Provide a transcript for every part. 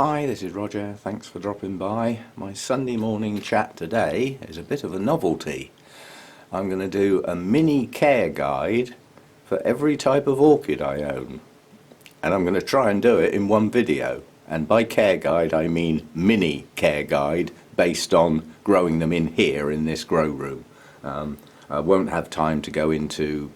Hi, this is Roger. Thanks for dropping by. My Sunday morning chat today is a bit of a novelty. I'm going to do a mini care guide for every type of orchid I own. And I'm going to try and do it in one video. And by care guide I mean mini care guide based on growing them in here in this grow room. I won't have time to go into,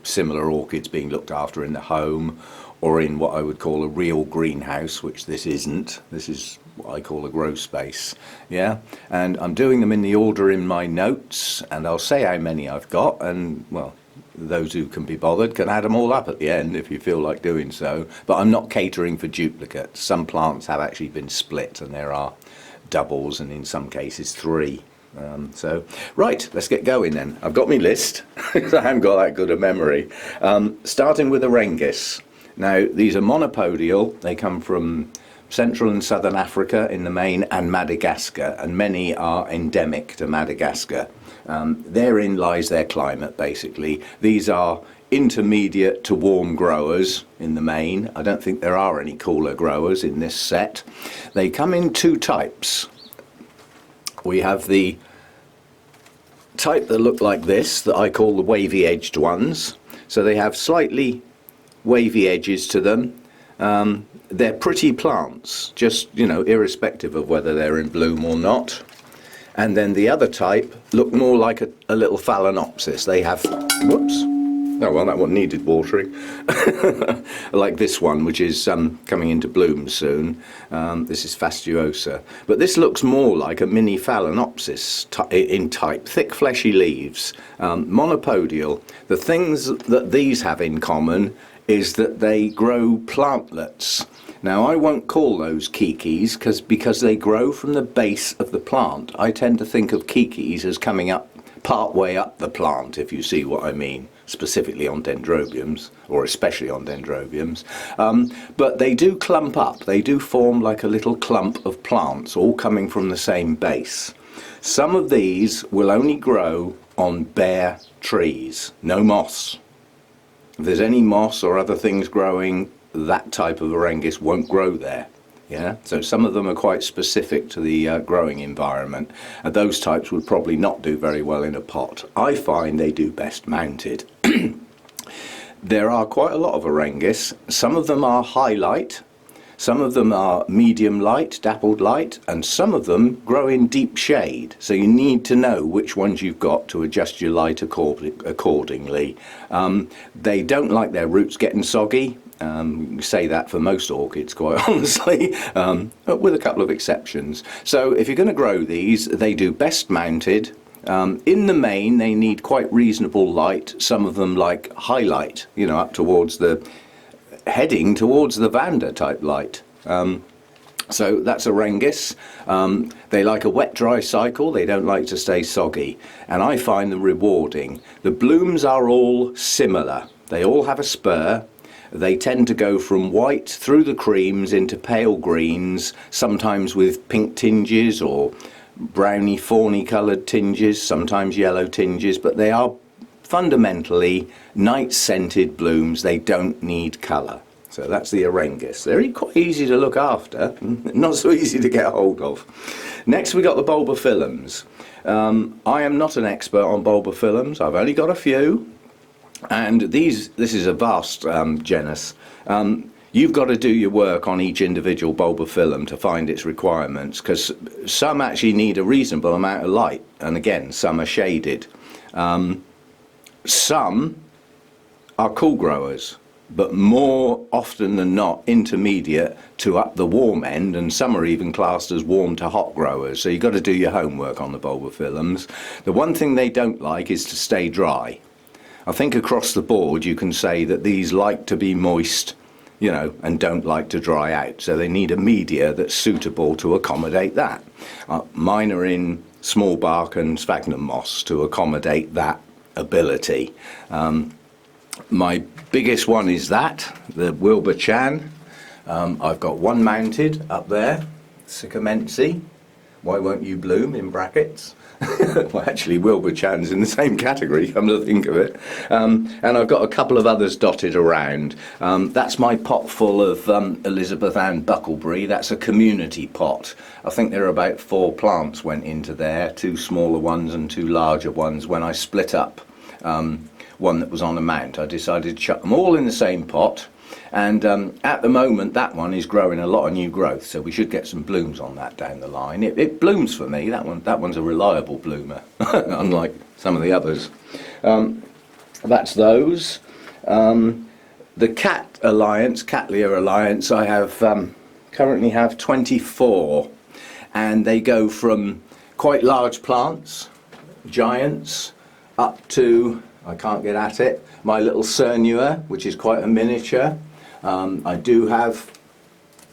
similar orchids being looked after in the home or in what I would call a real greenhouse, which this isn't. This is what I call a grow space. Yeah, and I'm doing them in the order in my notes, and I'll say how many I've got, and well, those who can be bothered can add them all up at the end if you feel like doing so. But I'm not catering for duplicates. Some plants have actually been split, and there are doubles, and in some cases three. Right, let's get going then. I've got my list because I haven't got that good a memory. Starting with Arengus. Now, these are monopodial. They come from Central and Southern Africa in the main and Madagascar, and many are endemic to Madagascar. Therein lies their climate, basically. These are intermediate to warm growers in the main. I don't think there are any cooler growers in this set. They come in two types. We have the type that look like this, that I call the wavy edged ones. So they have slightly wavy edges to them. They're pretty plants, just, irrespective of whether they're in bloom or not. And then the other type look more like a little Phalaenopsis. They have, whoops. Oh, well, that one needed watering. Like this one, which is coming into bloom soon. This is fastuosa. But this looks more like a mini Phalaenopsis in type. Thick, fleshy leaves. Monopodial. The things that these have in common is that they grow plantlets. Now, I won't call those kikis because they grow from the base of the plant. I tend to think of kikis as coming up part way up the plant, if you see what I mean, specifically on Dendrobiums, or especially on Dendrobiums. But they do clump up. They do form like a little clump of plants, all coming from the same base. Some of these will only grow on bare trees, no moss. If there's any moss or other things growing, that type of Arengus won't grow there. Yeah, so some of them are quite specific to the growing environment, and those types would probably not do very well in a pot. I find they do best mounted. There are quite a lot of Arengus. Some of them are high light, some of them are medium light, dappled light, and some of them grow in deep shade. So you need to know which ones you've got to adjust your light accordingly. They don't like their roots getting soggy. We say that for most orchids, quite honestly, with a couple of exceptions. So if you're going to grow these, they do best mounted. In the main, they need quite reasonable light. Some of them like highlight, up towards heading towards the Vanda type light. So that's Arengus. They like a wet-dry cycle. They don't like to stay soggy. And I find them rewarding. The blooms are all similar. They all have a spur. They tend to go from white through the creams into pale greens, sometimes with pink tinges or browny fawny coloured tinges, sometimes yellow tinges, but they are fundamentally night scented blooms. They don't need colour. So that's the Arengus. They're quite easy to look after, not so easy to get hold of. Next we got the Bulbophyllums. I am not an expert on Bulbophyllums. I've only got a few. And this is a vast genus. You've got to do your work on each individual Bulbophyllum to find its requirements, because some actually need a reasonable amount of light, and again, some are shaded. Some are cool growers, but more often than not intermediate to up the warm end, and some are even classed as warm to hot growers. So you've got to do your homework on the Bulbophyllums. The one thing they don't like is to stay dry. I think across the board you can say that these like to be moist, and don't like to dry out. So they need a media that's suitable to accommodate that. Mine are in small bark and sphagnum moss to accommodate that ability. My biggest one is the Wilbur Chan. I've got one mounted up there, Sycamensi. Why won't you bloom, in brackets? Well, actually, Wilbur Chan's in the same category, come to think of it. And I've got a couple of others dotted around. That's my pot full of Elizabeth Ann Buckleberry. That's a community pot. I think there are about 4 plants went into there, 2 smaller ones and 2 larger ones. When I split up one that was on a mount, I decided to chuck them all in the same pot. And at the moment that one is growing a lot of new growth, so we should get some blooms on that down the line. It blooms for me. That one's a reliable bloomer, unlike some of the others. That's those. The Cat Alliance, Cattleya Alliance, I have currently have 24, and they go from quite large plants, giants, up to, I can't get at it, my little Cernua, which is quite a miniature. I do have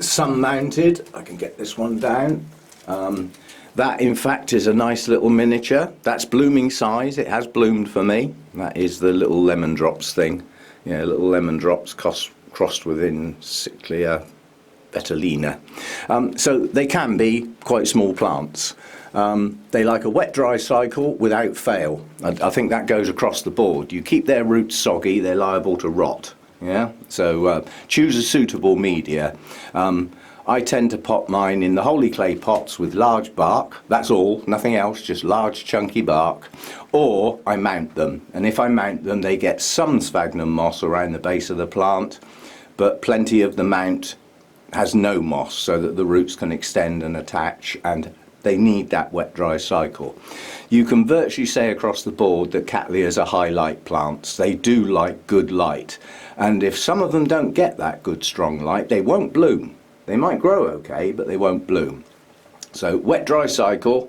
some mounted. I can get this one down. That in fact is a nice little miniature. That's blooming size. It has bloomed for me. That is the little lemon drops thing. Yeah, little lemon drops crossed with Cyclia betulina. So they can be quite small plants. They like a wet-dry cycle without fail. I think that goes across the board. You keep their roots soggy, they're liable to rot. Yeah, so choose a suitable media. I tend to pot mine in the holy clay pots with large bark. That's all, nothing else, just large chunky bark. Or I mount them, and if I mount them, they get some sphagnum moss around the base of the plant, but plenty of the mount has no moss, so that the roots can extend and attach, and they need that wet-dry cycle. You can virtually say across the board that Cattleyas are high light plants. They do like good light, and if some of them don't get that good strong light, they won't bloom. They might grow okay, but they won't bloom. So wet-dry cycle,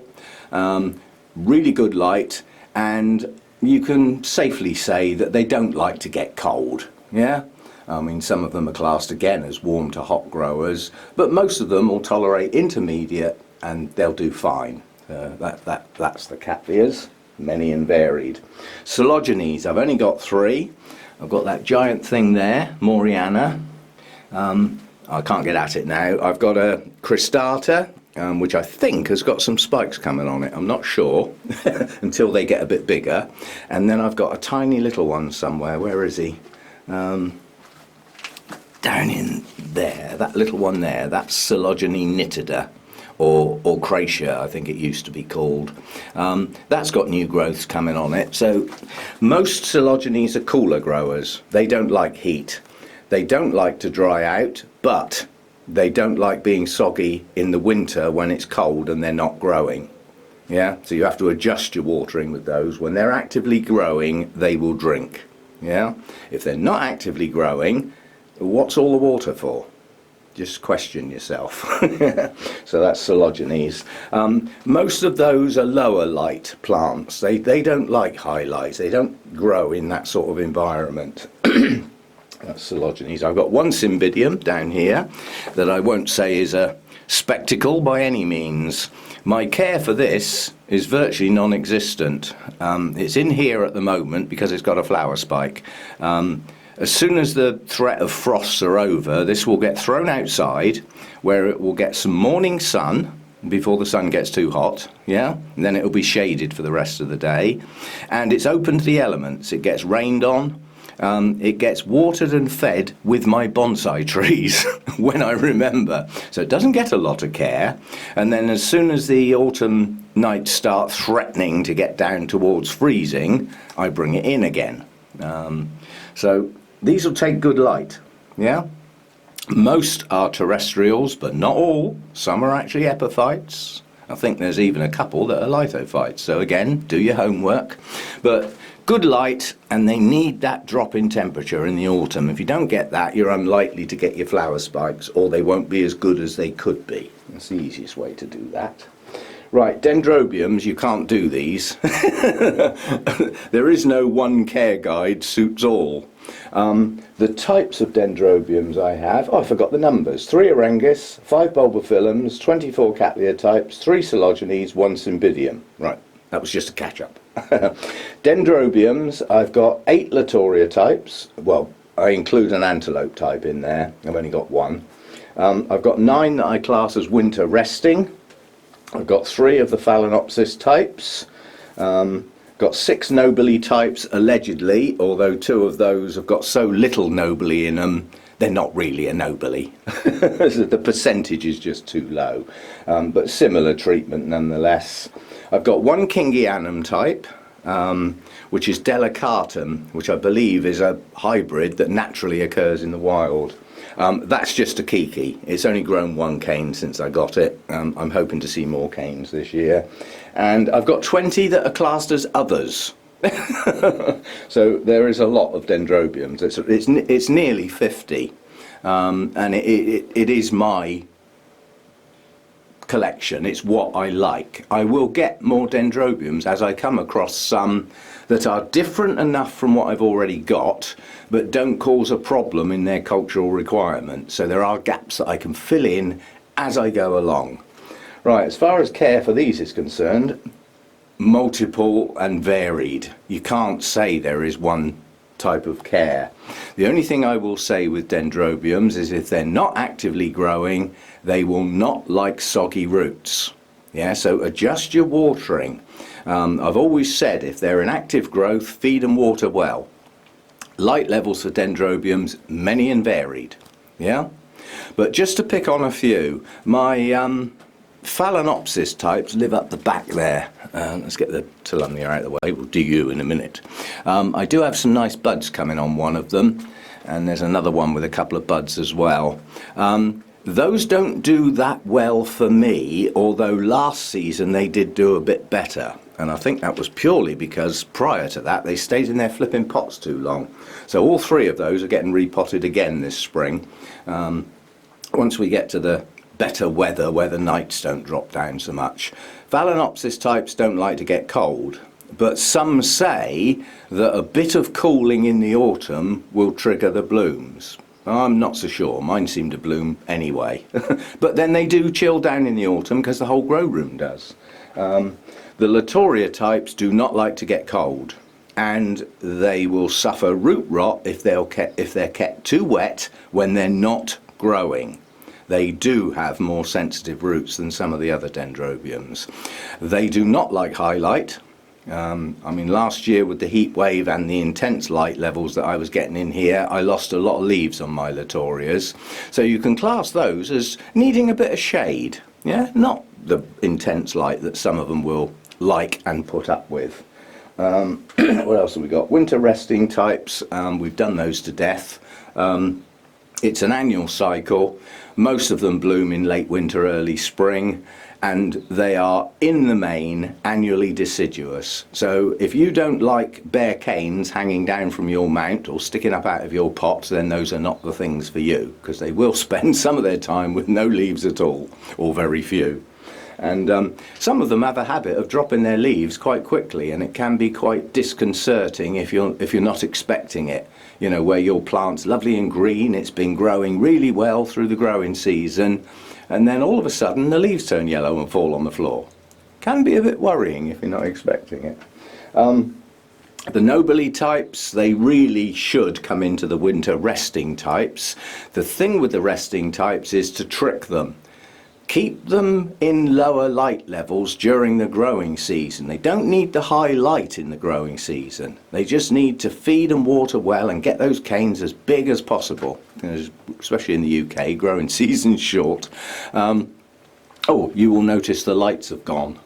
really good light, and you can safely say that they don't like to get cold. Yeah, I mean, some of them are classed again as warm to hot growers, but most of them will tolerate intermediate and they'll do fine. That's the Cattleyas, many and varied. Coelogenes, I've only got 3. I've got that giant thing there, Moriana. I can't get at it now. I've got a cristata, which I think has got some spikes coming on it. I'm not sure until they get a bit bigger. And then I've got a tiny little one somewhere. Where is he? Down in there, that little one there, that's Coelogene nitida, or Cratia, I think it used to be called. That's got new growths coming on it. So most Coelogenes are cooler growers. They don't like heat. They don't like to dry out, but they don't like being soggy in the winter when it's cold and they're not growing. Yeah, so you have to adjust your watering with those. When they're actively growing, they will drink. Yeah, if they're not actively growing, what's all the water for? Just question yourself. So that's Coelogenes. Most of those are lower light plants. They don't like high light. They don't grow in that sort of environment. That's Coelogenes. I've got one Cymbidium down here that I won't say is a spectacle by any means. My care for this is virtually non-existent. It's in here at the moment because it's got a flower spike. As soon as the threat of frosts are over, this will get thrown outside where it will get some morning sun before the sun gets too hot, yeah? And then it will be shaded for the rest of the day. And it's open to the elements. It gets rained on. It gets watered and fed with my bonsai trees when I remember. So it doesn't get a lot of care. And then as soon as the autumn nights start threatening to get down towards freezing, I bring it in again. So these will take good light, yeah? Most are terrestrials, but not all. Some are actually epiphytes. I think there's even a couple that are lithophytes. So again, do your homework. But good light, and they need that drop in temperature in the autumn. If you don't get that, you're unlikely to get your flower spikes, or they won't be as good as they could be. That's the easiest way to do that. Right, Dendrobiums, you can't do these. There is no one care guide suits all. The types of Dendrobiums I have, I forgot the numbers. 3 Aurangis, 5 Bulbophyllums, 24 Cattleya types, 3 Coelogenes, 1 Cymbidium. Right, that was just a catch-up. Dendrobiums, I've got 8 Latoria types. Well, I include an antelope type in there. I've only got 1. I've got 9 that I class as winter resting. I've got 3 of the Phalaenopsis types. Got 6 nobile types allegedly, although 2 of those have got so little nobile in them, they're not really a nobile. The percentage is just too low, but similar treatment nonetheless. I've got 1 Kingianum type, which is delicatum, which I believe is a hybrid that naturally occurs in the wild. That's just a kiki. It's only grown 1 cane since I got it. I'm hoping to see more canes this year. And I've got 20 that are classed as others. So there is a lot of Dendrobiums. It's nearly 50. And it is my collection. It's what I like. I will get more Dendrobiums as I come across some that are different enough from what I've already got, but don't cause a problem in their cultural requirements. So there are gaps that I can fill in as I go along. Right, as far as care for these is concerned, multiple and varied. You can't say there is one type of care. The only thing I will say with Dendrobiums is if they're not actively growing, they will not like soggy roots. Yeah, so adjust your watering. I've always said if they're in active growth, feed and water well. Light levels for Dendrobiums, many and varied. Yeah, but just to pick on a few, my Phalaenopsis types live up the back there. Let's get the Tulumnia out of the way. We'll do you in a minute. I do have some nice buds coming on one of them, and there's another one with a couple of buds as well. Those don't do that well for me, although last season they did do a bit better. And I think that was purely because prior to that they stayed in their flipping pots too long. So all 3 of those are getting repotted again this spring. Once we get to the better weather where the nights don't drop down so much. Phalaenopsis types don't like to get cold, but some say that a bit of cooling in the autumn will trigger the blooms. I'm not so sure. Mine seem to bloom anyway. But then they do chill down in the autumn because the whole grow room does. The Latoria types do not like to get cold, and they will suffer root rot if they're kept too wet when they're not growing. They do have more sensitive roots than some of the other Dendrobiums. They do not like high light. I mean, last year with the heat wave and the intense light levels that I was getting in here, I lost a lot of leaves on my Latorias. So you can class those as needing a bit of shade. Yeah, not the intense light that some of them will like and put up with. What else have we got? Winter resting types. We've done those to death. It's an annual cycle. Most of them bloom in late winter, early spring, and they are in the main annually deciduous. So if you don't like bare canes hanging down from your mount or sticking up out of your pots, then those are not the things for you, because they will spend some of their time with no leaves at all, or very few. And some of them have a habit of dropping their leaves quite quickly, and it can be quite disconcerting if you're not expecting it. You know, where your plant's lovely and green, it's been growing really well through the growing season, and then all of a sudden the leaves turn yellow and fall on the floor. Can be a bit worrying if you're not expecting it. The nobile types, they really should come into the winter resting types. The thing with the resting types is to trick them. Keep them in lower light levels during the growing season. They don't need the high light in the growing season. They just need to feed and water well and get those canes as big as possible, especially in the UK, growing season's short. Oh, you will notice the lights have gone.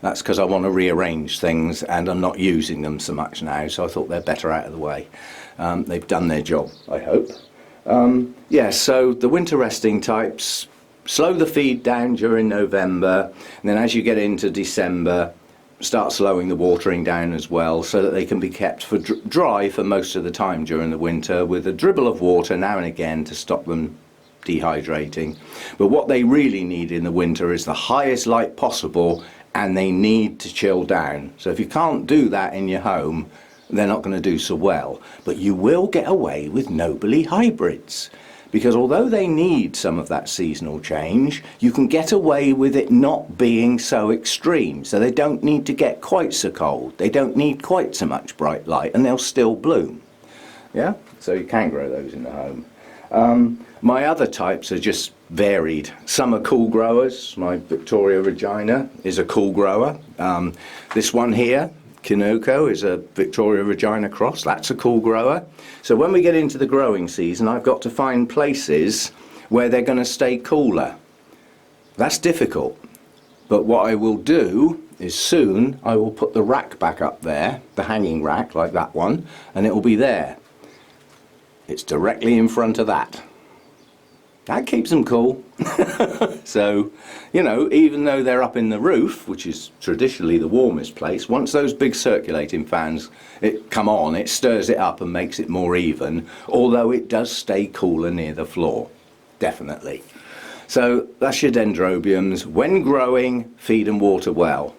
That's because I want to rearrange things and I'm not using them so much now, so I thought they're better out of the way. They've done their job, I hope. Yeah, so the winter resting types, slow the feed down during November, and then as you get into December, start slowing the watering down as well, so that they can be kept for dry for most of the time during the winter, with a dribble of water now and again to stop them dehydrating. But what they really need in the winter is the highest light possible, and they need to chill down. So if you can't do that in your home, they're not going to do so well. But you will get away with nobile hybrids, because although they need some of that seasonal change, you can get away with it not being so extreme. So they don't need to get quite so cold. They don't need quite so much bright light, and they'll still bloom. Yeah, so you can grow those in the home. My other types are just varied. Some are cool growers. My Victoria Regina is a cool grower. This one here, Kinoko, is a Victoria Regina cross. That's a cool grower. So when we get into the growing season, I've got to find places where they're going to stay cooler. That's difficult. But what I will do is soon I will put the rack back up there, the hanging rack like that one, and it will be there. It's directly in front of that. That keeps them cool. So, you know, even though they're up in the roof, which is traditionally the warmest place, once those big circulating fans come on, it stirs it up and makes it more even, although it does stay cooler near the floor, definitely. So that's your Dendrobiums. When growing, feed and water well.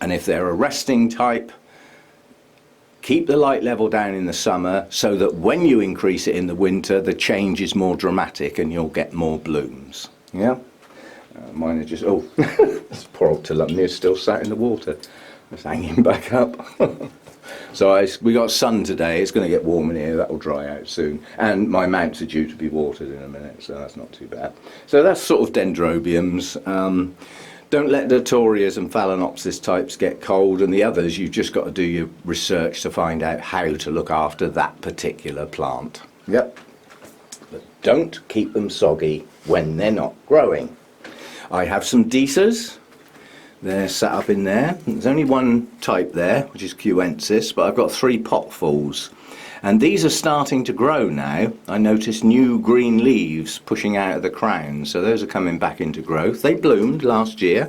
And if they're a resting type, keep the light level down in the summer so that when you increase it in the winter, the change is more dramatic and you'll get more blooms. Yeah? Mine are just, oh, this poor old Tilumnia is still sat in the water. It's hanging back up. So we got sun today. It's going to get warm in here. That will dry out soon. And my mounts are due to be watered in a minute, so that's not too bad. So that's sort of Dendrobiums. Don't let the Torias and Phalaenopsis types get cold, and the others, you've just got to do your research to find out how to look after that particular plant. Yep. But don't keep them soggy when they're not growing. I have some Deesas. They're sat up in there. There's only one type there, which is Cuensis, but I've got 3 potfuls. And these are starting to grow now. I noticed new green leaves pushing out of the crown, so those are coming back into growth. They bloomed last year.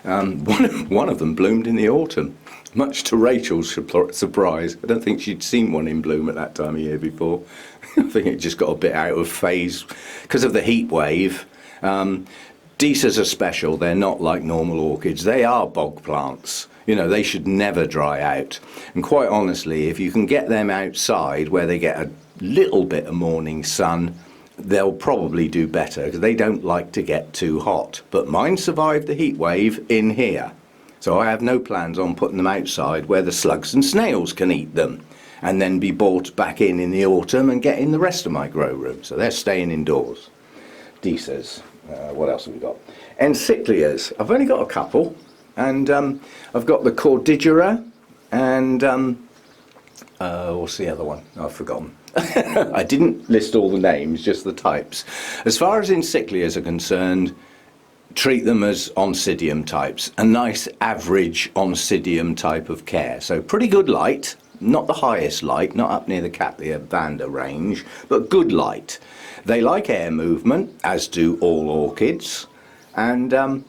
One of them bloomed in the autumn, much to Rachel's surprise. I don't think she'd seen one in bloom at that time of year before. I think it just got a bit out of phase because of the heat wave. Deesas are special. They're not like normal orchids. They are bog plants. You know, they should never dry out. And quite honestly, if you can get them outside where they get a little bit of morning sun, they'll probably do better because they don't like to get too hot. But mine survived the heat wave in here. So I have no plans on putting them outside where the slugs and snails can eat them and then be brought back in the autumn and get in the rest of my grow room. So they're staying indoors. Deesas. What else have we got? Encyclias. I've only got a couple. And I've got the Cordillera and what's the other one? I've forgotten. I didn't list all the names, just the types. As far as Encyclias are concerned, treat them as Oncidium types, a nice average Oncidium type of care. So pretty good light, not the highest light, not up near the Cattleya vanda range, but good light. They like air movement, as do all orchids, and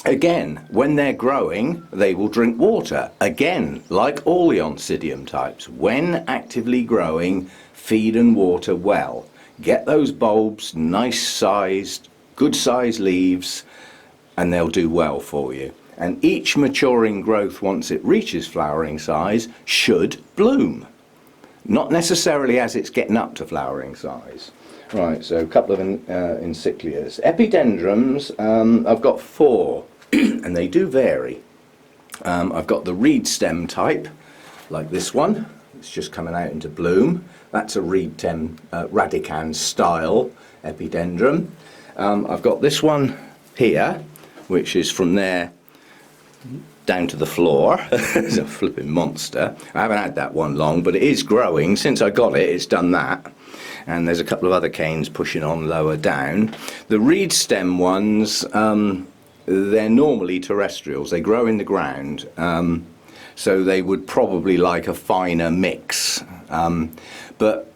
again, when they're growing, they will drink water. Again, like all the Oncidium types, when actively growing, feed and water well. Get those bulbs nice sized, good sized leaves, and they'll do well for you. And each maturing growth, once it reaches flowering size, should bloom. Not necessarily as it's getting up to flowering size. Right, so a couple of Encyclias. Epidendrums, I've got 4. And they do vary. I've got the reed stem type, like this one. It's just coming out into bloom. That's a reed stem radicans style epidendrum. I've got this one here, which is from there down to the floor. It's a flipping monster. I haven't had that one long, but it is growing. Since I got it, it's done that. And there's a couple of other canes pushing on lower down. The reed stem ones, they're normally terrestrials. They grow in the ground, so they would probably like a finer mix. But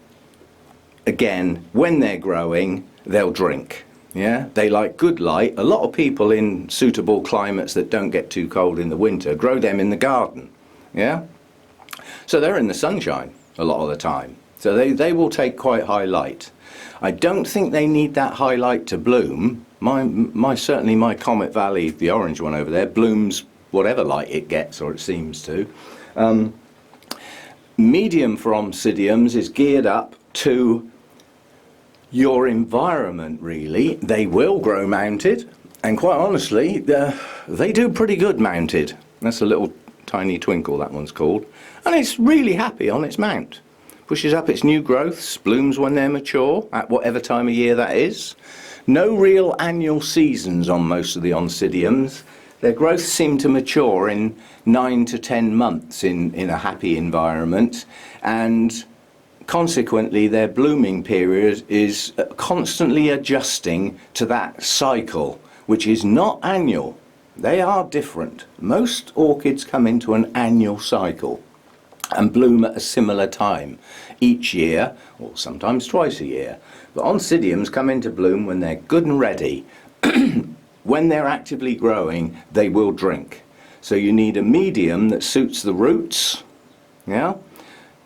again, when they're growing, they'll drink. Yeah, they like good light. A lot of people in suitable climates that don't get too cold in the winter grow them in the garden. Yeah, so they're in the sunshine a lot of the time. So they will take quite high light. I don't think they need that high light to bloom. Certainly my Comet Valley, the orange one over there, blooms whatever light it gets, or it seems to. Medium for Oncidiums is geared up to your environment, really. They will grow mounted, and quite honestly, they do pretty good mounted. That's a little tiny twinkle, that one's called. And it's really happy on its mount. pushes up its new growths, blooms when they're mature, at whatever time of year that is. No real annual seasons on most of the Oncidiums. Their growths seem to mature in 9 to 10 months in a happy environment, and consequently their blooming period is constantly adjusting to that cycle, which is not annual. They are different. Most orchids come into an annual cycle and bloom at a similar time each year, or sometimes twice a year. But Oncidiums come into bloom when they're good and ready. When they're actively growing, they will drink. So you need a medium that suits the roots, yeah,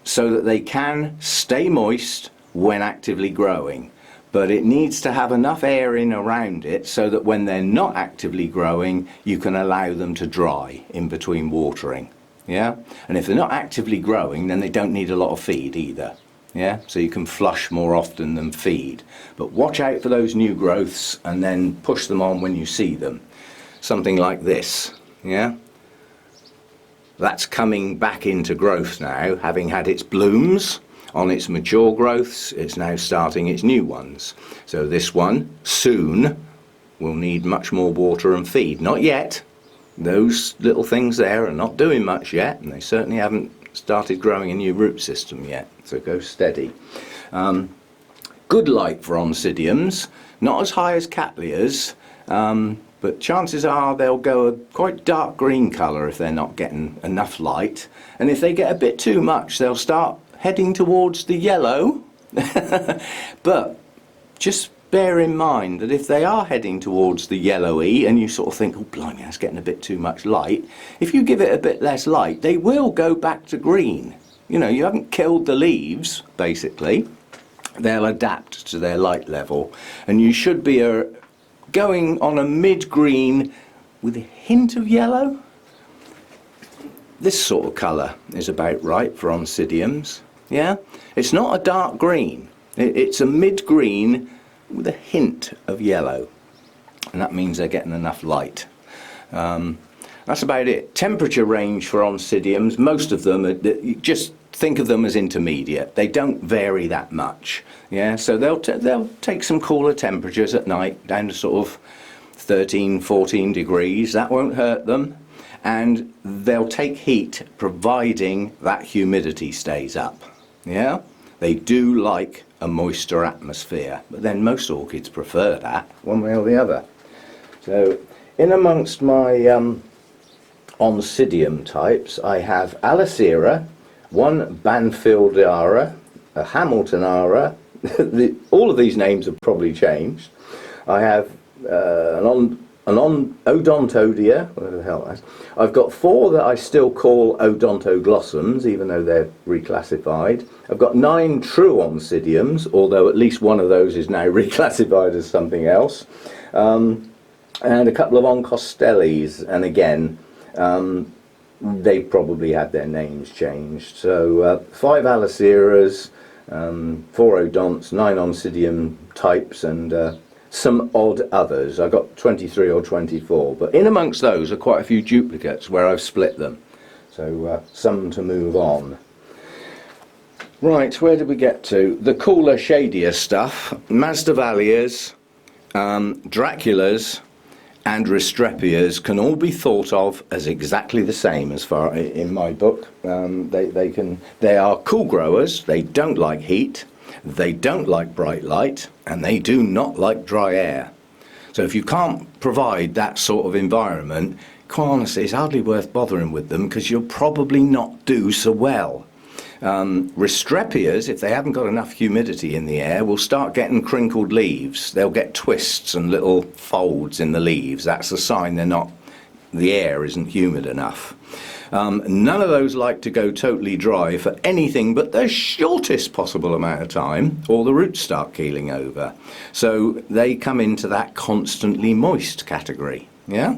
so that they can stay moist when actively growing. But it needs to have enough air in around it so that when they're not actively growing, you can allow them to dry in between watering. Yeah, and if they're not actively growing, then they don't need a lot of feed either. Yeah, so you can flush more often than feed. But watch out for those new growths and then push them on when you see them. Something like this, yeah. That's coming back into growth now, having had its blooms on its mature growths. It's now starting its new ones. So this one soon will need much more water and feed. Not yet. Those little things there are not doing much yet, and they certainly haven't started growing a new root system yet, so go steady. Good light for Oncidiums, not as high as Cattleyas, but chances are they'll go a quite dark green colour if they're not getting enough light, and if they get a bit too much they'll start heading towards the yellow. But just bear in mind that if they are heading towards the yellowy and you sort of think, oh blimey, that's getting a bit too much light, if you give it a bit less light, they will go back to green. You know, you haven't killed the leaves, basically. They'll adapt to their light level. And you should be going on a mid-green with a hint of yellow. This sort of colour is about right for Oncidiums. Yeah? It's not a dark green. It's a mid-green with a hint of yellow, and that means they're getting enough light. That's about it. Temperature range for Oncidiums, most of them, just think of them as intermediate. They don't vary that much. Yeah, so they'll take some cooler temperatures at night, down to sort of 13, 14 degrees. That won't hurt them. And they'll take heat, providing that humidity stays up. Yeah, they do like a moister atmosphere, but then most orchids prefer that one way or the other. So in amongst my Oncidium types, I have Alicera, one Banfieldara, a Hamiltonara. All of these names have probably changed. I have an Odontodia, whatever the hell that is. I've got 4 that I still call Odontoglossums, even though they're reclassified. I've got 9 true Oncidiums, although at least one of those is now reclassified as something else. And a couple of Oncostellis, and again, they probably had their names changed. So 5 Aliceras, 4 Odonts, 9 Oncidium types, and some odd others. I got 23 or 24, but in amongst those are quite a few duplicates where I've split them. So some to move on. Right, where did we get to? The cooler, shadier stuff. Masdevallias, Draculas, and Restrepias can all be thought of as exactly the same as far in my book. They are cool growers. They don't like heat. They don't like bright light, and they do not like dry air. So if you can't provide that sort of environment, quite honestly, it's hardly worth bothering with them, because you'll probably not do so well. Restrepias, if they haven't got enough humidity in the air, will start getting crinkled leaves. They'll get twists and little folds in the leaves. That's a sign the air isn't humid enough. None of those like to go totally dry for anything but the shortest possible amount of time, or the roots start keeling over. So they come into that constantly moist category. Yeah?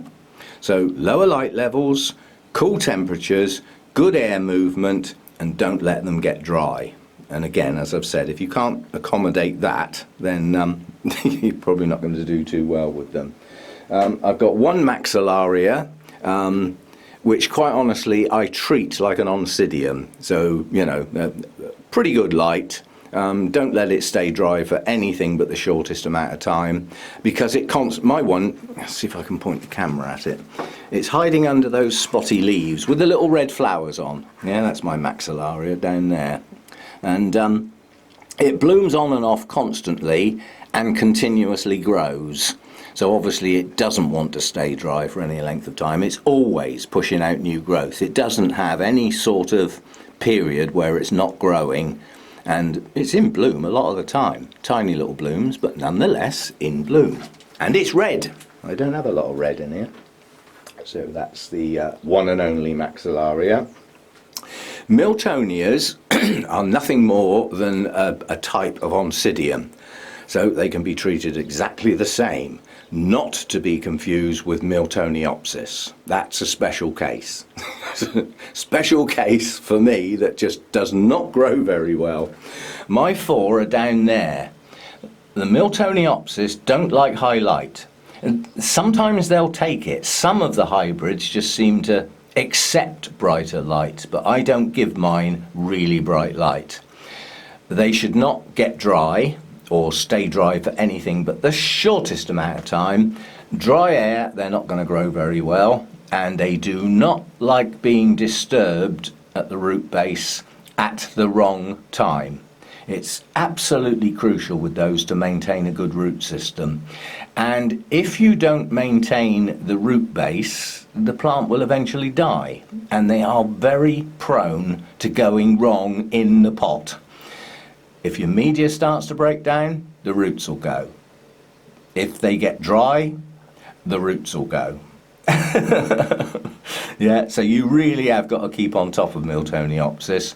So lower light levels, cool temperatures, good air movement, and don't let them get dry. And again, as I've said, if you can't accommodate that, then you're probably not going to do too well with them. I've got 1 Maxillaria, which quite honestly I treat like an Oncidium. So, you know, pretty good light. Don't let it stay dry for anything but the shortest amount of time, because my one, let's see if I can point the camera at it. It's hiding under those spotty leaves with the little red flowers on. Yeah, that's my Solaria down there. And it blooms on and off constantly and continuously grows. So obviously it doesn't want to stay dry for any length of time. It's always pushing out new growth. It doesn't have any sort of period where it's not growing, and it's in bloom a lot of the time. Tiny little blooms, but nonetheless in bloom. And it's red. I don't have a lot of red in here. So that's the one and only Solaria. Miltonias are nothing more than a type of Oncidium. So they can be treated exactly the same, not to be confused with Miltoniopsis. That's a special case. Special case for me that just does not grow very well. My 4 are down there. The Miltoniopsis don't like high light. Sometimes they'll take it. Some of the hybrids just seem to accept brighter light, but I don't give mine really bright light. They should not get dry or stay dry for anything but the shortest amount of time. Dry air, they're not going to grow very well, and they do not like being disturbed at the root base at the wrong time. It's absolutely crucial with those to maintain a good root system. And if you don't maintain the root base, the plant will eventually die. And they are very prone to going wrong in the pot. If your media starts to break down, the roots will go. If they get dry, the roots will go. Yeah, so you really have got to keep on top of Miltoniopsis.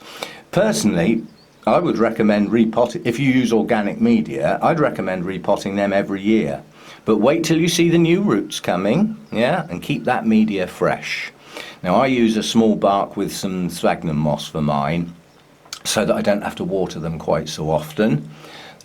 Personally, I would recommend repotting. If you use organic media, I'd recommend repotting them every year. But wait till you see the new roots coming, yeah, and keep that media fresh. Now I use a small bark with some sphagnum moss for mine, so that I don't have to water them quite so often.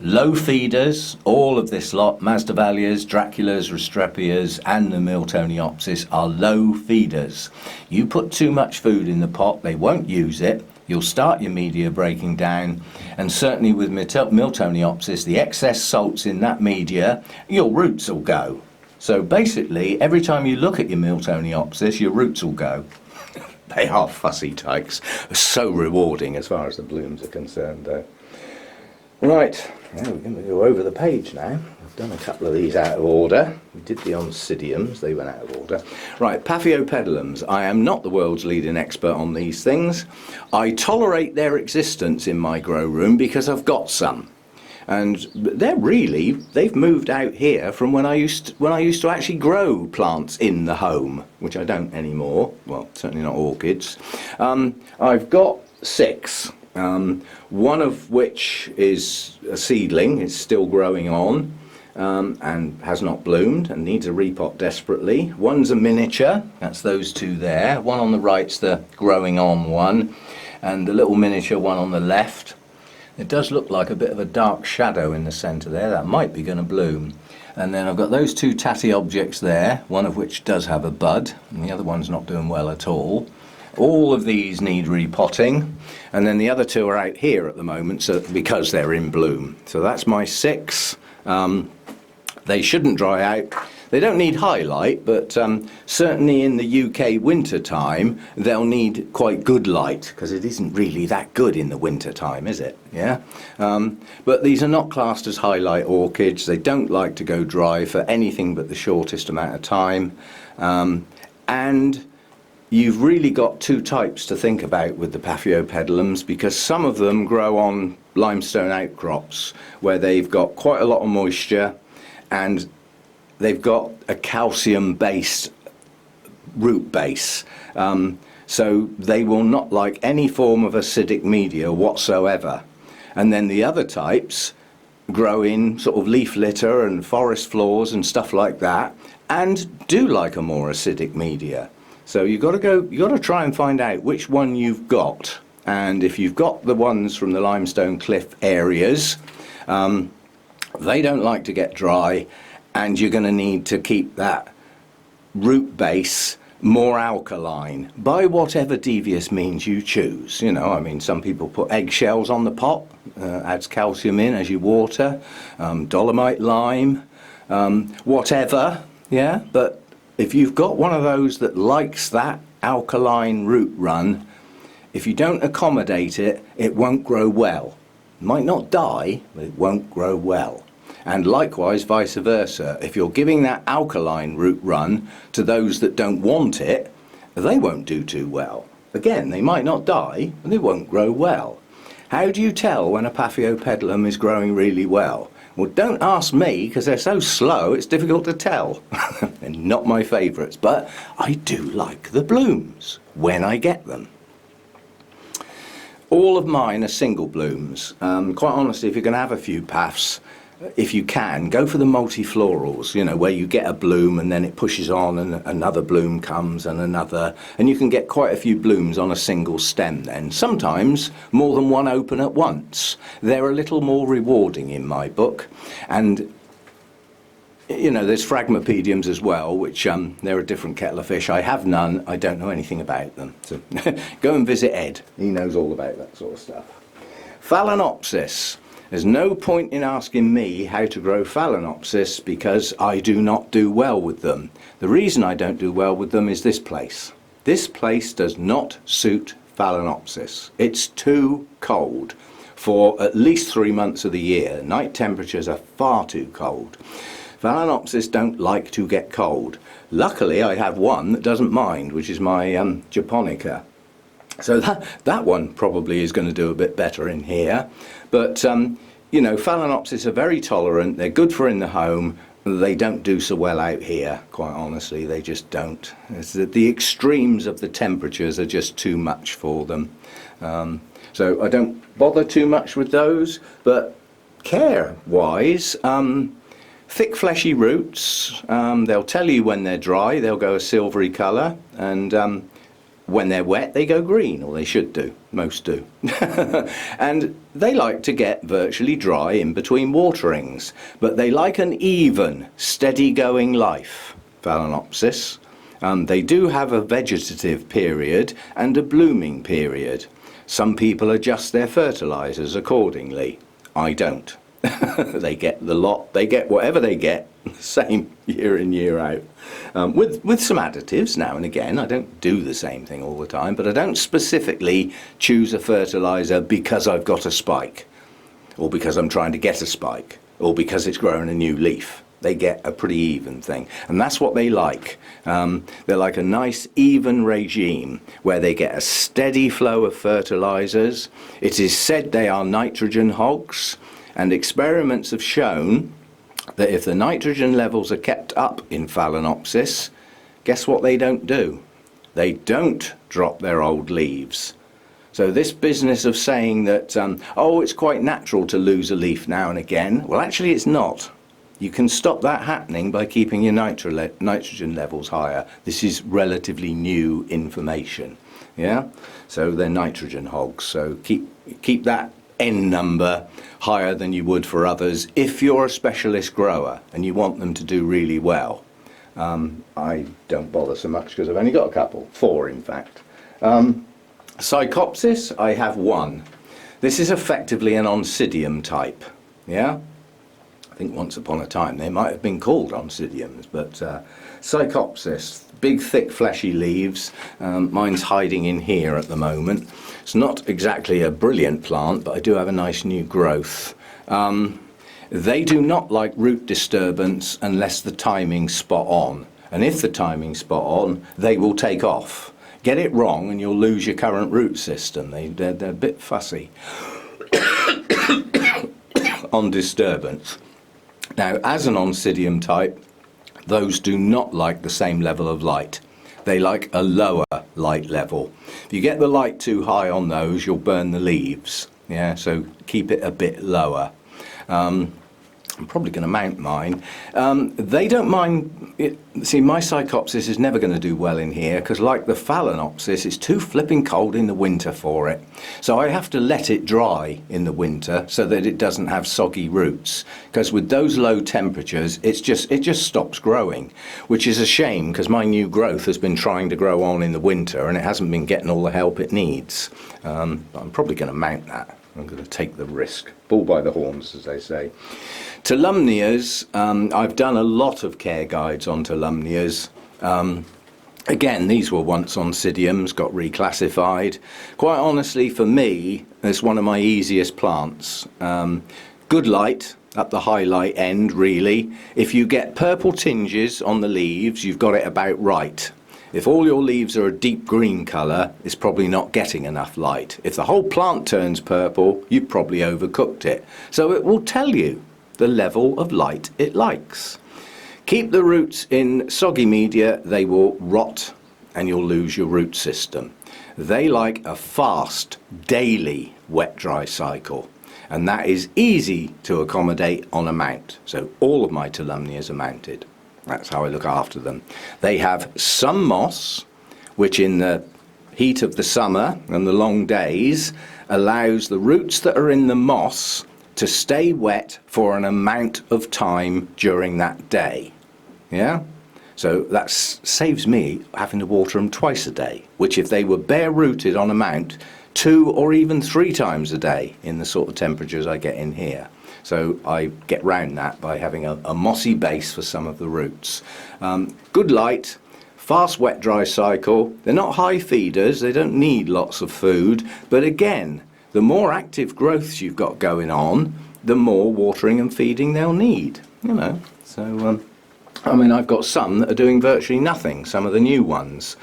Low feeders, all of this lot, Masdevallias, Draculas, Restrepias and the Miltoniopsis are low feeders. You put too much food in the pot, they won't use it. You'll start your media breaking down, and certainly with Miltoniopsis, the excess salts in that media, your roots will go. So basically, every time you look at your Miltoniopsis, your roots will go. They are fussy tykes. So rewarding as far as the blooms are concerned, though. Right, now we're going to go over the page now. I've done a couple of these out of order. We did the Oncidiums, they went out of order. Right, Paphiopedilums. I am not the world's leading expert on these things. I tolerate their existence in my grow room because I've got some. And they've moved out here from when I used to actually grow plants in the home, which I don't anymore. Well, certainly not orchids. I've got 6. One of which is a seedling, it's still growing on, and has not bloomed and needs a repot desperately. One's a miniature, that's those 2 there. One on the right's the growing on one, and the little miniature one on the left. It does look like a bit of a dark shadow in the centre there. That might be going to bloom. And then I've got those 2 tatty objects there, one of which does have a bud, and the other one's not doing well at all. All of these need repotting, and then the other 2 are out here at the moment, so because they're in bloom. So that's my 6. They shouldn't dry out. They don't need highlight, but certainly in the UK winter time, they'll need quite good light, because it isn't really that good in the winter time, is it? Yeah. But these are not classed as highlight orchids. They don't like to go dry for anything but the shortest amount of time. And you've really got 2 types to think about with the Paphiopedilums, because some of them grow on limestone outcrops where they've got quite a lot of moisture and they've got a calcium-based root base. So they will not like any form of acidic media whatsoever. And then the other types grow in sort of leaf litter and forest floors and stuff like that, and do like a more acidic media. So you've got to try and find out which one you've got. And if you've got the ones from the limestone cliff areas, they don't like to get dry, and you're going to need to keep that root base more alkaline, by whatever devious means you choose. You know, I mean, some people put eggshells on the pot, adds calcium in as you water, dolomite lime, whatever, yeah? But if you've got one of those that likes that alkaline root run, if you don't accommodate it, it won't grow well. It might not die, but it won't grow well. And likewise, vice versa. If you're giving that alkaline root run to those that don't want it, they won't do too well. Again, they might not die, but they won't grow well. How do you tell when a Paphiopedilum is growing really well? Well, don't ask me, because they're so slow, it's difficult to tell. They're not my favourites, but I do like the blooms when I get them. All of mine are single blooms. Quite honestly, if you're going to have a few paphs, if you can, go for the multiflorals, you know, where you get a bloom and then it pushes on and another bloom comes and another, and you can get quite a few blooms on a single stem then. Sometimes more than one open at once. They're a little more rewarding in my book. And you know, there's Phragmopediums as well, which they're a different kettle of fish. I have none, I don't know anything about them. So go and visit Ed, he knows all about that sort of stuff. Phalaenopsis. There's no point in asking me how to grow Phalaenopsis because I do not do well with them. The reason I don't do well with them is this place. This place does not suit Phalaenopsis. It's too cold for at least 3 months of the year. Night temperatures are far too cold. Phalaenopsis don't like to get cold. Luckily, I have one that doesn't mind, which is my Japonica. So that one probably is going to do a bit better in here. But, you know, Phalaenopsis are very tolerant. They're good for in the home. They don't do so well out here, quite honestly. They just don't. The extremes of the temperatures are just too much for them. So I don't bother too much with those. But care-wise, thick fleshy roots, they'll tell you when they're dry, they'll go a silvery colour, and when they're wet they go green, or they should do, most do. And they like to get virtually dry in between waterings, but they like an even, steady going life, Phalaenopsis. They do have a vegetative period and a blooming period. Some people adjust their fertilisers accordingly. I don't. They get the lot, they get whatever they get, same year in, year out. With some additives now and again. I don't do the same thing all the time, but I don't specifically choose a fertiliser because I've got a spike, or because I'm trying to get a spike, or because it's growing a new leaf. They get a pretty even thing, and that's what they like. They're like a nice even regime where they get a steady flow of fertilisers. It is said they are nitrogen hogs, and experiments have shown that if the nitrogen levels are kept up in Phalaenopsis, guess what they don't do? They don't drop their old leaves. So this business of saying that, oh, it's quite natural to lose a leaf now and again, well, actually it's not. You can stop that happening by keeping your nitrogen levels higher. This is relatively new information, yeah? So they're nitrogen hogs, so keep that N number higher than you would for others if you're a specialist grower and you want them to do really well. I don't bother so much because I've only got a couple, 4 in fact. Psychopsis, I have 1. This is effectively an Oncidium type, yeah? I think once upon a time they might have been called Oncidiums, but Psychopsis, big thick fleshy leaves. Mine's hiding in here at the moment. It's not exactly a brilliant plant, but I do have a nice new growth. They do not like root disturbance unless the timing's spot on. And if the timing's spot on, they will take off. Get it wrong and you'll lose your current root system. They're a bit fussy on disturbance. Now, as an Oncidium type, those do not like the same level of light. They like a lower light level. If you get the light too high on those, you'll burn the leaves. Yeah, so keep it a bit lower. I'm probably going to mount mine. They don't mind it. See, my Psychopsis is never going to do well in here because, like the Phalaenopsis, it's too flipping cold in the winter for it. So I have to let it dry in the winter so that it doesn't have soggy roots. Because with those low temperatures, it just stops growing, which is a shame because my new growth has been trying to grow on in the winter and it hasn't been getting all the help it needs. I'm probably going to mount that. I'm going to take the risk. Bull by the horns, as they say. Tolumnias, I've done a lot of care guides on Tolumnias. Again, these were once Oncidiums, got reclassified. Quite honestly, for me, it's one of my easiest plants. Good light at the highlight end, really. If you get purple tinges on the leaves, you've got it about right. If all your leaves are a deep green colour, it's probably not getting enough light. If the whole plant turns purple, you've probably overcooked it. So it will tell you the level of light it likes. Keep the roots in soggy media, they will rot and you'll lose your root system. They like a fast, daily wet-dry cycle. And that is easy to accommodate on a mount. So all of my Tolumnias are mounted. That's how I look after them. They have some moss, which in the heat of the summer and the long days allows the roots that are in the moss to stay wet for an amount of time during that day. Yeah? So that saves me having to water them twice a day, which if they were bare rooted on a mount, 2 or even 3 times a day in the sort of temperatures I get in here. So I get round that by having a mossy base for some of the roots. Good light, fast wet dry cycle. They're not high feeders, they don't need lots of food, but again, the more active growths you've got going on, the more watering and feeding they'll need, you know. So I mean, I've got some that are doing virtually nothing, some of the new ones.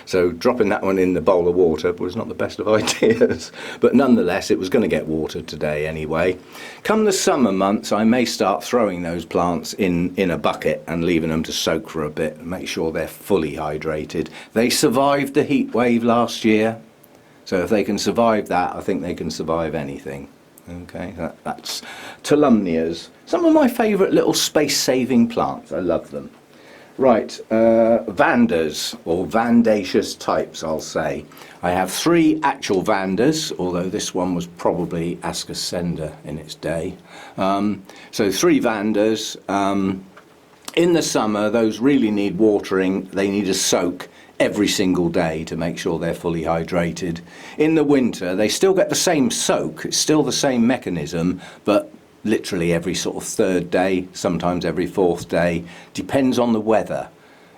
So dropping that one in the bowl of water was not the best of ideas, but nonetheless it was going to get watered today anyway. Come the summer months, I may start throwing those plants in a bucket and leaving them to soak for a bit and make sure they're fully hydrated. They survived the heat wave last year, so if they can survive that, I think they can survive anything. Okay, that's Tolumnias. Some of my favourite little space-saving plants, I love them. Right, Vandas, or Vandaceous types, I'll say. I have 3 actual Vandas, although this one was probably Ascosenda in its day. So 3 Vandas. In the summer, those really need watering. They need a soak every single day to make sure they're fully hydrated. In the winter, they still get the same soak. It's still the same mechanism, but literally every sort of 3rd day, sometimes every 4th day, depends on the weather.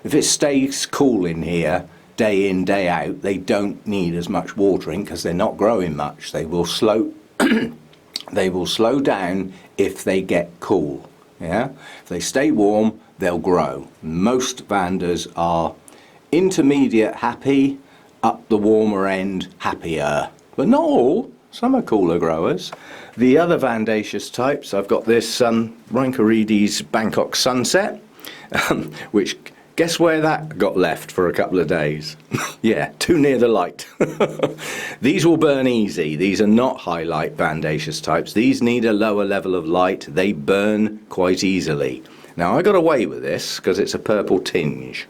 If it stays cool in here, day in, day out, they don't need as much watering because they're not growing much. They will slow they will slow down if they get cool. Yeah? If they stay warm, they'll grow. Most Vandas are intermediate happy, up the warmer end happier. But not all. Some are cooler growers. The other Vandaceous types, I've got this Rhynchorides Bangkok Sunset, which, guess where that got left for a couple of days? Yeah, too near the light. These will burn easy. These are not highlight Vandaceous types. These need a lower level of light. They burn quite easily. Now, I got away with this because it's a purple tinge.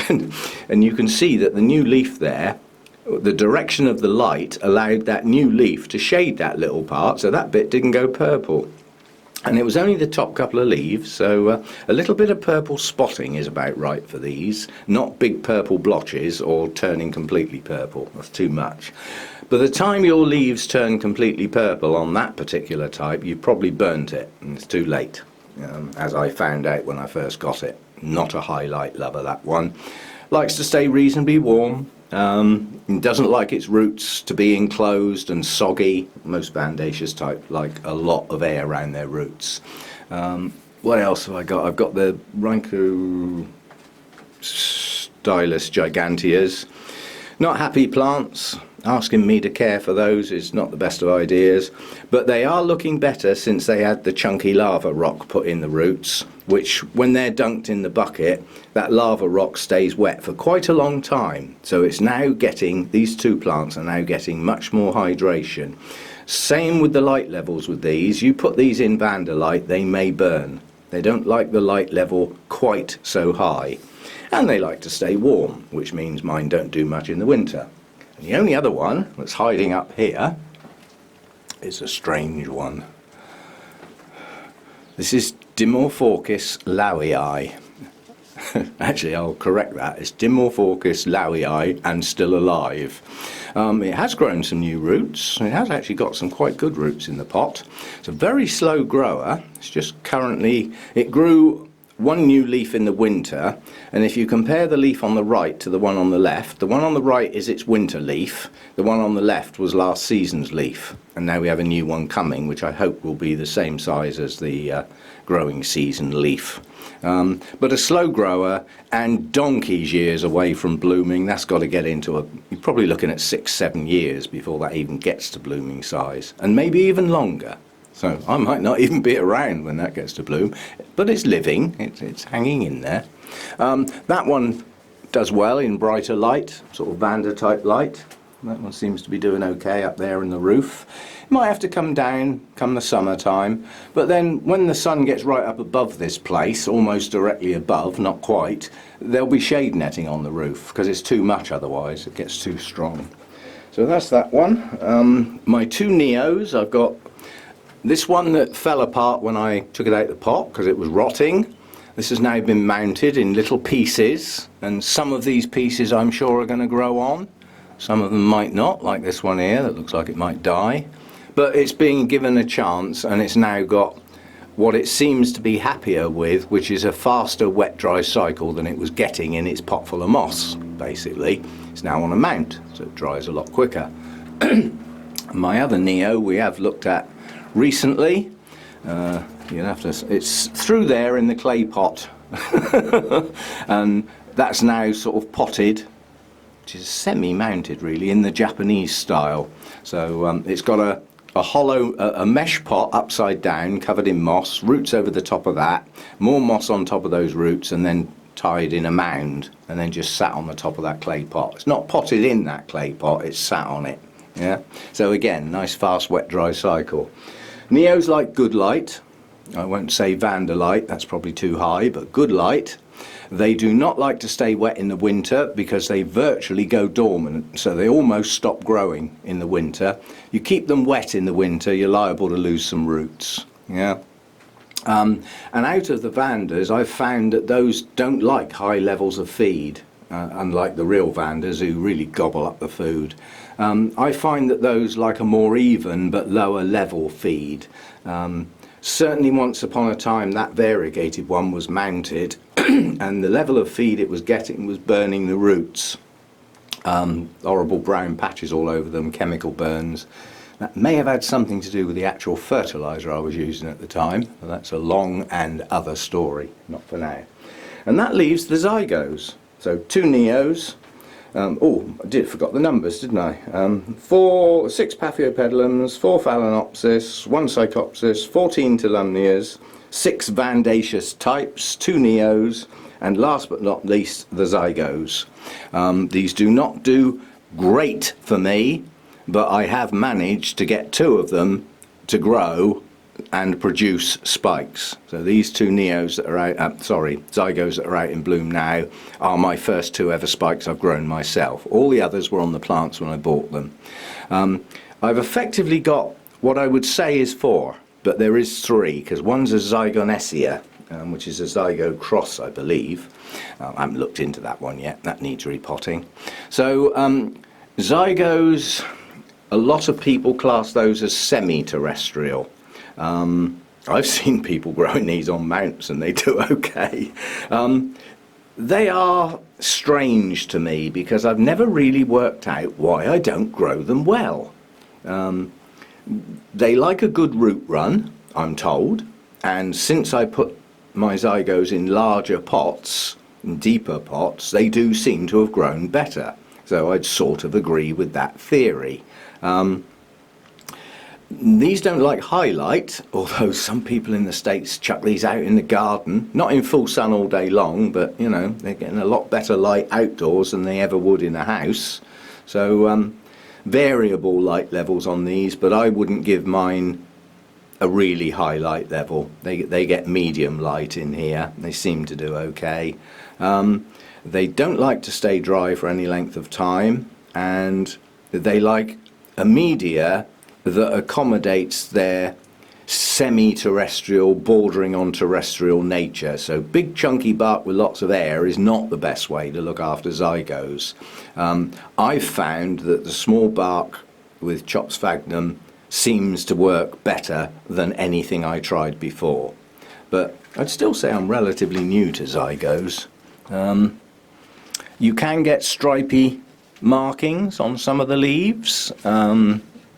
And you can see that the new leaf there, the direction of the light allowed that new leaf to shade that little part, so that bit didn't go purple. And it was only the top couple of leaves, so a little bit of purple spotting is about right for these, not big purple blotches or turning completely purple. That's too much. By the time your leaves turn completely purple on that particular type, you've probably burnt it, and it's too late, as I found out when I first got it. Not a highlight lover, that one. Likes to stay reasonably warm. Doesn't like its roots to be enclosed and soggy. Most Vandaceous type like a lot of air around their roots. What else have I got? I've got the Rhynchostylus giganteas. Not happy plants. Asking me to care for those is not the best of ideas, but they are looking better since they had the chunky lava rock put in the roots, which when they're dunked in the bucket, that lava rock stays wet for quite a long time. So it's now getting, these 2 plants are now getting much more hydration. Same with the light levels with these. You put these in Vanderlight, they may burn. They don't like the light level quite so high. And they like to stay warm, which means mine don't do much in the winter. And the only other one that's hiding up here is a strange one. This is Dimorphorchis lowii. Actually, I'll correct that. It's Dimorphorchis lowii and still alive. It has grown some new roots. It has actually got some quite good roots in the pot. It's a very slow grower. It's just currently, it grew one new leaf in the winter, and if you compare the leaf on the right to the one on the left, the one on the right is its winter leaf, the one on the left was last season's leaf, and now we have a new one coming which I hope will be the same size as the growing season leaf. But a slow grower and donkey's years away from blooming. That's got to get into you're probably looking at 6-7 years before that even gets to blooming size, and maybe even longer. So I might not even be around when that gets to bloom, but it's living, it's hanging in there. That one does well in brighter light, sort of Vanda type light. That one seems to be doing okay up there in the roof. It might have to come down come the summertime, but then when the sun gets right up above this place, almost directly above, not quite, there'll be shade netting on the roof because it's too much otherwise, it gets too strong. So that's that one. My two Neos, I've got this one that fell apart when I took it out of the pot because it was rotting. This has now been mounted in little pieces, and some of these pieces I'm sure are going to grow on. Some of them might not, like this one here that looks like it might die. But it's being given a chance, and it's now got what it seems to be happier with, which is a faster wet-dry cycle than it was getting in its pot full of moss, basically. It's now on a mount, so it dries a lot quicker. My other Neo we have looked at recently. You'll have to, it's through there in the clay pot. And that's now sort of potted, which is semi-mounted really in the Japanese style. So it's got a hollow, a mesh pot upside down covered in moss, roots over the top of that, more moss on top of those roots, and then tied in a mound and then just sat on the top of that clay pot. It's not potted in that clay pot, it's sat on it. Yeah. So again, nice fast wet dry cycle. Neos like good light. I won't say Vanderlight, that's probably too high, but good light. They do not like to stay wet in the winter because they virtually go dormant, so they almost stop growing in the winter. You keep them wet in the winter, you're liable to lose some roots. Yeah. And out of the Vandas, I've found that those don't like high levels of feed, unlike the real Vandas who really gobble up the food. I find that those like a more even but lower level feed. Certainly once upon a time that variegated one was mounted and the level of feed it was getting was burning the roots. Horrible brown patches all over them, chemical burns. That may have had something to do with the actual fertiliser I was using at the time, but that's a long and other story, not for now. And that leaves the zygos. So two Neos. Oh, I forgot the numbers, didn't I? 6 Paphiopedilums, 4 Phalaenopsis, 1 Psychopsis, 14 Tolumnias, 6 Vandaceous types, 2 Neos, and last but not least, the zygos. These do not do great for me, but I have managed to get 2 of them to grow and produce spikes. So these 2 Neos that are out, zygos that are out in bloom now are my first 2 ever spikes I've grown myself. All the others were on the plants when I bought them. I've effectively got what I would say is 4, but there is 3 because one's a Zygonesia, which is a zygo cross, I believe. I haven't looked into that one yet, that needs repotting. So zygos, a lot of people class those as semi-terrestrial. I've seen people growing these on mounts and they do okay. They are strange to me because I've never really worked out why I don't grow them well. They like a good root run, I'm told, and since I put my zygos in larger pots, in deeper pots, they do seem to have grown better. So I'd sort of agree with that theory. These don't like highlight, although some people in the States chuck these out in the garden, not in full sun all day long, but you know, they're getting a lot better light outdoors than they ever would in a house. So variable light levels on these, but I wouldn't give mine a really high light level. They get medium light in here. They seem to do okay. They don't like to stay dry for any length of time, and they like a media that accommodates their semi-terrestrial, bordering on terrestrial nature. So big chunky bark with lots of air is not the best way to look after zygos. I've found that the small bark with chops sphagnum seems to work better than anything I tried before. But I'd still say I'm relatively new to zygos. You can get stripy markings on some of the leaves.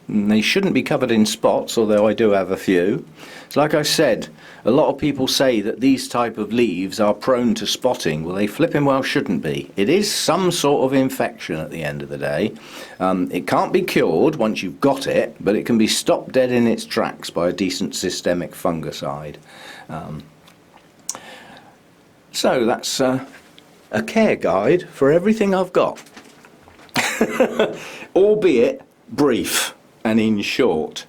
They shouldn't be covered in spots, although I do have a few. So like I said, a lot of people say that these type of leaves are prone to spotting. Well, they flipping well shouldn't be. It is some sort of infection at the end of the day. It can't be cured once you've got it, but it can be stopped dead in its tracks by a decent systemic fungicide. So that's a care guide for everything I've got. Albeit brief and in short,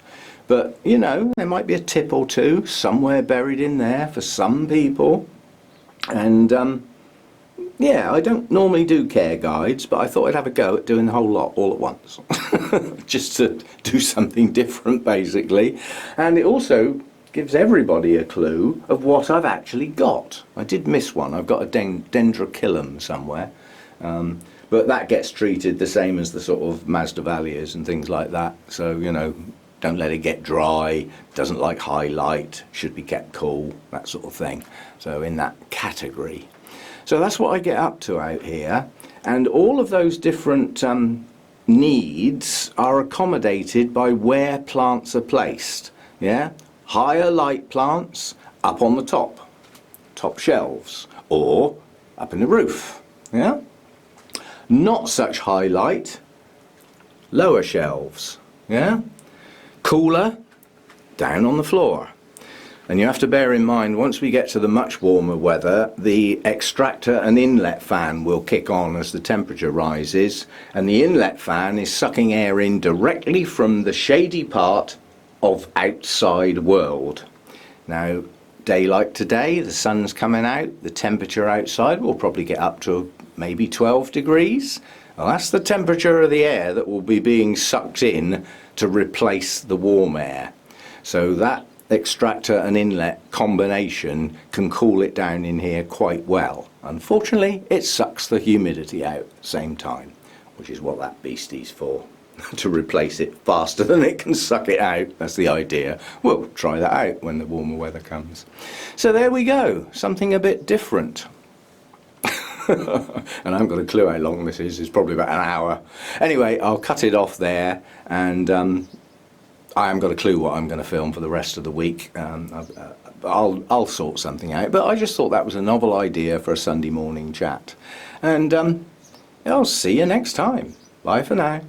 but you know, there might be a tip or two somewhere buried in there for some people. And yeah, I don't normally do care guides, but I thought I'd have a go at doing the whole lot all at once. Just to do something different basically. And it also gives everybody a clue of what I've actually got. I did miss one. I've got a Dendrobium somewhere. But that gets treated the same as the sort of Masdevallias and things like that. So, you know, don't let it get dry, doesn't like high light, should be kept cool, that sort of thing. So in that category. So that's what I get up to out here. And all of those different needs are accommodated by where plants are placed. Yeah? Higher light plants up on the top shelves, or up in the roof. Yeah? Not such high light, lower shelves, yeah? Cooler, down on the floor. And you have to bear in mind, once we get to the much warmer weather, the extractor and inlet fan will kick on as the temperature rises, and the inlet fan is sucking air in directly from the shady part of outside world. Now, daylight today, the sun's coming out, the temperature outside will probably get up to maybe 12 degrees. Well, that's the temperature of the air that will be being sucked in to replace the warm air. So that extractor and inlet combination can cool it down in here quite well. Unfortunately, it sucks the humidity out at the same time, which is what that beastie's for. To replace it faster than it can suck it out. That's the idea. We'll try that out when the warmer weather comes. So there we go, something a bit different. And I haven't got a clue how long this is. It's probably about an hour. Anyway, I'll cut it off there, and I haven't got a clue what I'm going to film for the rest of the week. I'll sort something out, but I just thought that was a novel idea for a Sunday morning chat. And I'll see you next time. Bye for now.